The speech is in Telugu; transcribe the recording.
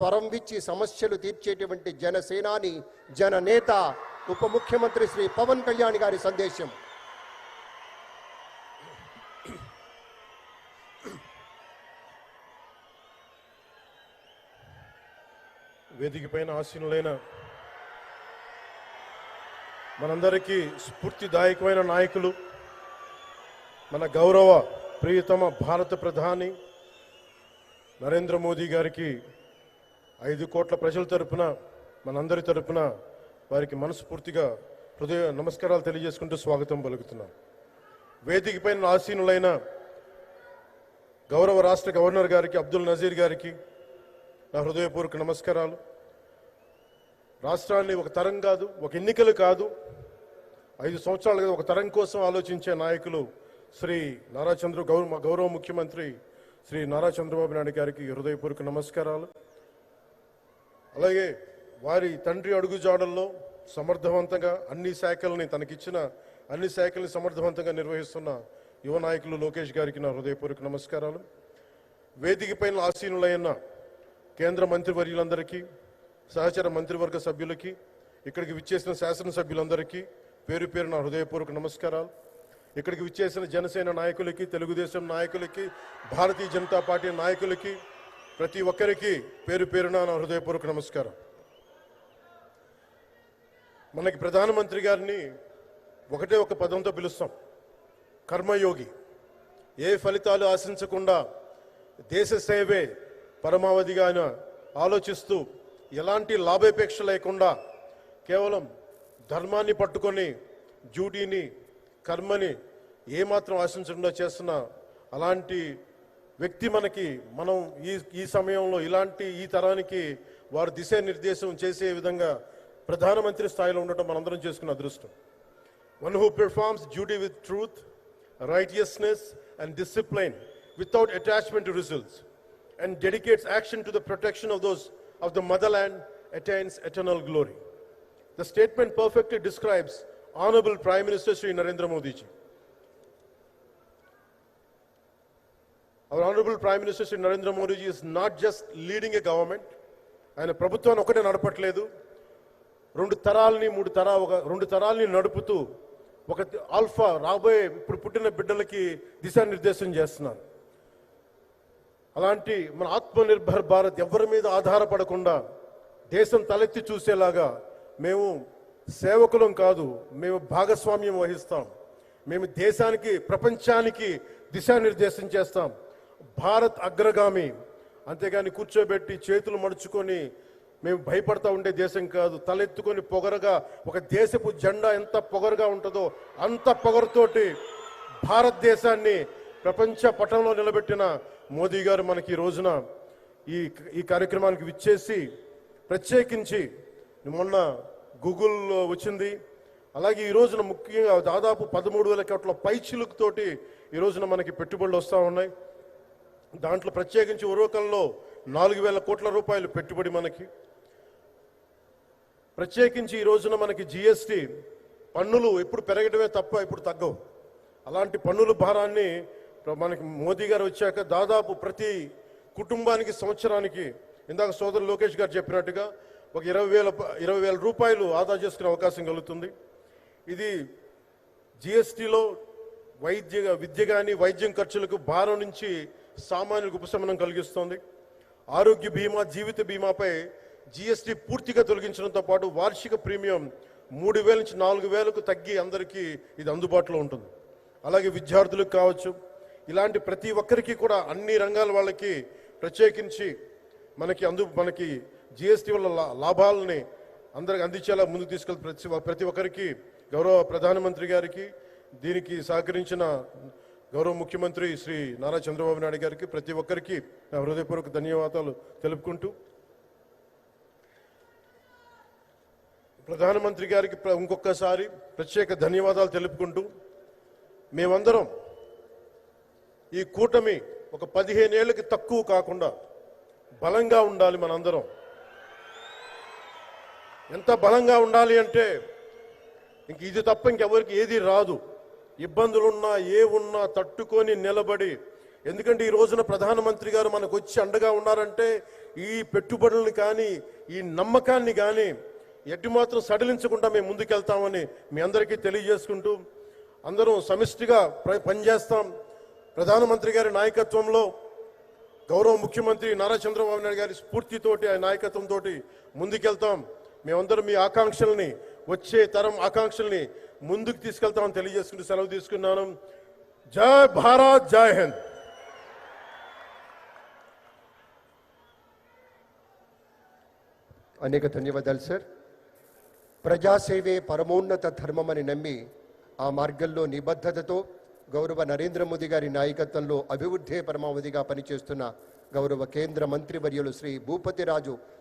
స్వరం విచ్చి సమస్యలు తీర్చేటువంటి జనసేనాని జననేత ఉప ముఖ్యమంత్రి శ్రీ పవన్ కళ్యాణ్ గారి సందేశం. వేదిక పైన ఆసీనులైన మనందరికీ స్ఫూర్తిదాయకమైన నాయకులు, మన గౌరవ ప్రియతమ భారత ప్రధాని నరేంద్ర మోదీ గారికి 5 కోట్ల ప్రజల తరపున, మనందరి తరపున వారికి మనస్ఫూర్తిగా హృదయ నమస్కారాలు తెలియజేసుకుంటూ స్వాగతం పలుకుతున్నాం. వేదిక పైన ఆసీనులైన గౌరవ రాష్ట్ర గవర్నర్ గారికి, అబ్దుల్ నజీర్ గారికి నా హృదయపూర్వక నమస్కారాలు. రాష్ట్రాన్ని ఒక తరం కాదు, ఒక ఎన్నికలు కాదు, 5 సంవత్సరాలు కాదు, ఒక తరం కోసం ఆలోచించే నాయకులు శ్రీ గౌరవ ముఖ్యమంత్రి శ్రీ నారా చంద్రబాబు నాయుడు గారికి హృదయపూర్వక నమస్కారాలు. అలాగే వారి తండ్రి అడుగుజాడల్లో సమర్థవంతంగా తనకిచ్చిన అన్ని శాఖల్ని సమర్థవంతంగా నిర్వహిస్తున్న యువ నాయకులు లోకేష్ గారికి నా హృదయపూర్వక నమస్కారాలు. వేదిక పైన ఆసీనులైన కేంద్ర మంత్రివర్యులందరికీ, సహచర మంత్రివర్గ సభ్యులకి, ఇక్కడికి విచ్చేసిన శాసనసభ్యులందరికీ పేరు పేరు నా హృదయపూర్వక నమస్కారాలు. ఇక్కడికి విచ్చేసిన జనసేన నాయకులకి, తెలుగుదేశం నాయకులకి, భారతీయ జనతా పార్టీ నాయకులకి, ప్రతి ఒక్కరికి పేరు పేరున నా హృదయపూర్వక నమస్కారం. మనకి ప్రధానమంత్రి గారిని ఒకటే ఒక పదంతో పిలుస్తాం, కర్మయోగి. ఏ ఫలితాలు ఆశించకుండా దేశ సేవే పరమావధిగా ఆయన ఆలోచిస్తూ, ఎలాంటి లాభాపేక్ష లేకుండా కేవలం ధర్మాన్ని పట్టుకొని డ్యూటీని, కర్మని ఏమాత్రం ఆశించకుండా చేస్తున్న అలాంటి వ్యక్తి మనం ఈ సమయంలో ఈ తరానికి వారు దిశానిర్దేశం చేసే విధంగా ప్రధానమంత్రి స్థాయిలో ఉండటం మనందరం చేసుకున్న అదృష్టం. One who performs duty with truth, righteousness and discipline without attachment to results and dedicates action to the protection of those of the motherland attains eternal glory. The statement perfectly describes Honorable Prime Minister Shri Narendra Modi ji. Our Honorable Prime Minister Shri Narendra Modi ji is not just leading a government. ఆయన ప్రభుత్వాన్ని ఒకటే నడపట్లేదు, 2 తరాల్ని నడుపుతూ ఒక ఆల్ఫా రాబోయే ఇప్పుడు పుట్టిన బిడ్డలకి దిశానిర్దేశం చేస్తున్నారు. అలాంటి మన ఆత్మనిర్భర్ భారత్ ఎవరి మీద ఆధారపడకుండా దేశం తలెత్తి చూసేలాగా మేము సేవకులం కాదు, మేము భాగస్వామ్యం వహిస్తాం. మేము దేశానికి, ప్రపంచానికి దిశానిర్దేశం చేస్తాం. భారత్ అగ్రగామి, అంతేగాని కూర్చోబెట్టి చేతులు మడుచుకొని మేము భయపడతా ఉండే దేశం కాదు. తలెత్తుకొని పొగరగా, ఒక దేశపు జెండా ఎంత పొగరుగా ఉంటుందో అంత పొగరుతోటి భారతదేశాన్ని ప్రపంచ పటంలో నిలబెట్టిన మోదీ గారు మనకి ఈ రోజున ఈ కార్యక్రమానికి విచ్చేసి, ప్రత్యేకించి మొన్న గూగుల్ వచ్చింది, అలాగే ఈ రోజున ముఖ్యంగా దాదాపు 13,000 కోట్ల పైచిలుకుతోటి ఈ రోజున మనకి పెట్టుబడులు వస్తూ ఉన్నాయి. దాంట్లో ప్రత్యేకించి ఉరవకంలో 4,000 కోట్ల రూపాయలు పెట్టుబడి మనకి. ప్రత్యేకించి ఈ రోజున మనకి GST పన్నులు ఎప్పుడు పెరగడమే తప్ప ఇప్పుడు తగ్గవు. అలాంటి పన్నుల భారాన్ని మనకి మోదీ గారు వచ్చాక దాదాపు ప్రతి కుటుంబానికి సంవత్సరానికి, ఇందాక సోదరు లోకేష్ గారు చెప్పినట్టుగా, ఒక 20,000 రూపాయలు ఆదా చేసుకునే అవకాశం కలుగుతుంది. ఇది GSTలో విద్య కానీ వైద్యం ఖర్చులకు భారం నుంచి సామాన్యులకు ఉపశమనం కలిగిస్తుంది. ఆరోగ్య బీమా, జీవిత బీమాపై GST పూర్తిగా తొలగించడంతో పాటు వార్షిక ప్రీమియం 3,000 నుంచి 4,000కు తగ్గి అందరికీ ఇది అందుబాటులో ఉంటుంది. అలాగే విద్యార్థులకు కావచ్చు, ఇలాంటి ప్రతి ఒక్కరికి కూడా అన్ని రంగాల వాళ్ళకి ప్రత్యేకించి మనకి GST వల్ల లాభాలని అందరికి అందించేలా ముందుకు తీసుకెళ్తే ప్రతి ఒక్కరికి, గౌరవ ప్రధానమంత్రి గారికి, దీనికి సహకరించిన గౌరవ ముఖ్యమంత్రి శ్రీ నారా చంద్రబాబు నాయుడు గారికి, ప్రతి ఒక్కరికి నా హృదయపూర్వక ధన్యవాదాలు తెలుపుకుంటూ, ప్రధానమంత్రి గారికి ఇంకొకసారి ప్రత్యేక ధన్యవాదాలు తెలుపుకుంటూ, మేమందరం ఈ కూటమి ఒక 15 ఏళ్ళకి తక్కువ కాకుండా బలంగా ఉండాలి. మనందరం ఎంత బలంగా ఉండాలి అంటే ఇది తప్ప ఇంకెవరికి ఏది రాదు. ఇబ్బందులున్నా ఏ ఉన్నా తట్టుకొని నిలబడి ఎందుకంటే ఈ రోజున ప్రధానమంత్రి గారు మనకు వచ్చి అండగా ఉన్నారంటే ఈ పెట్టుబడులను కానీ ఈ నమ్మకాన్ని కానీ ఎట్టి మాత్రం సడలించకుండా మేము ముందుకెళ్తామని మీ అందరికీ తెలియజేసుకుంటూ అందరం సమిష్టిగా పనిచేస్తాం. ప్రధానమంత్రి గారి నాయకత్వంలో గౌరవ ముఖ్యమంత్రి నారా చంద్రబాబు నాయుడు గారి స్ఫూర్తితోటి ఆ నాయకత్వంతో ముందుకెళ్తాం. మేమందరం మీ ఆకాంక్షల్ని, వచ్చే తరం ఆకాంక్షల్ని ముందుకు తీసుకెళ్తామని తెలియజేసుకుంటూ సెలవు తీసుకున్నాను. జై భారత్, జై హింద్. అనేక ధన్యవాదాలు సార్. ప్రజాసేవే పరమోన్నత ధర్మమని నమ్మి ఆ మార్గంలో నిబద్ధతతో గౌరవ నరేంద్ర మోదీ గారి నాయకత్వంలో అభివృద్ధే పరమావధిగా పనిచేస్తున్న గౌరవ కేంద్ర మంత్రివర్యులు శ్రీ భూపతిరాజు